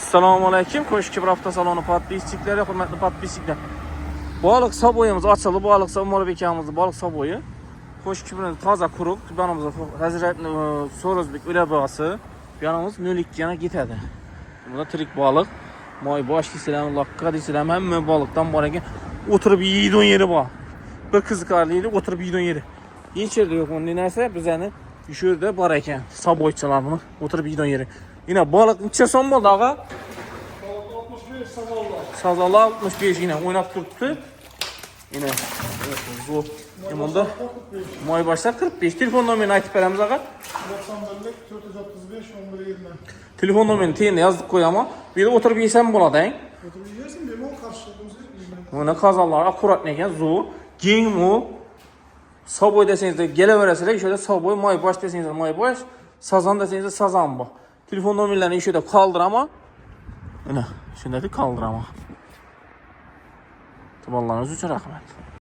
Assalomu alaykum. Qo'shki bir hafta saloni podpischiklari, hurmatli podpischilar. Baliq saboyimiz ochildi. Baliq Umar bekamizning baliq saboyi. Qo'shki bilan toza quruq. Tubanimizda Hazratni So'rozbek Ulabasi. Yanımız 02 yana ketadi. Bunda tirik baliq. Moy bosh deysizlar, laqqa deysizlar, hamma baliqdan bor ekan. O'tirib yeydigan yeri bor. Bir qiziqarligi o'tirib yeydigan yeri. Hech yerda yo'q bunday narsa, bizani shu yerda bor ekan. Saboychilarni o'tirib yeydigan yeri. Yine balık neçe son oldu ağa? Balık 65 sazallar. Sazallar 65 yine oynap turttu. Yine zor. Bunda may başlar 45. Telefon numaranı aytıp veremiz ağa. 91'lik 435 1120. Telefon numaranı teyinde yazdık koy ama. Bir de oturup yesen buladı he. Oturup yersin benim o karşılığımızı bilmem. Buna kazanlar akurat neyken zor. Gen mu? Saboy deseniz de geleveresine şöyle saboy, may baş deseniz de may baş. Sazan deseniz de sazan bu. Telefon numarlarını şöyle kaldır ama. Yine şöyle kaldır ama. Tıballarınız için rahmet.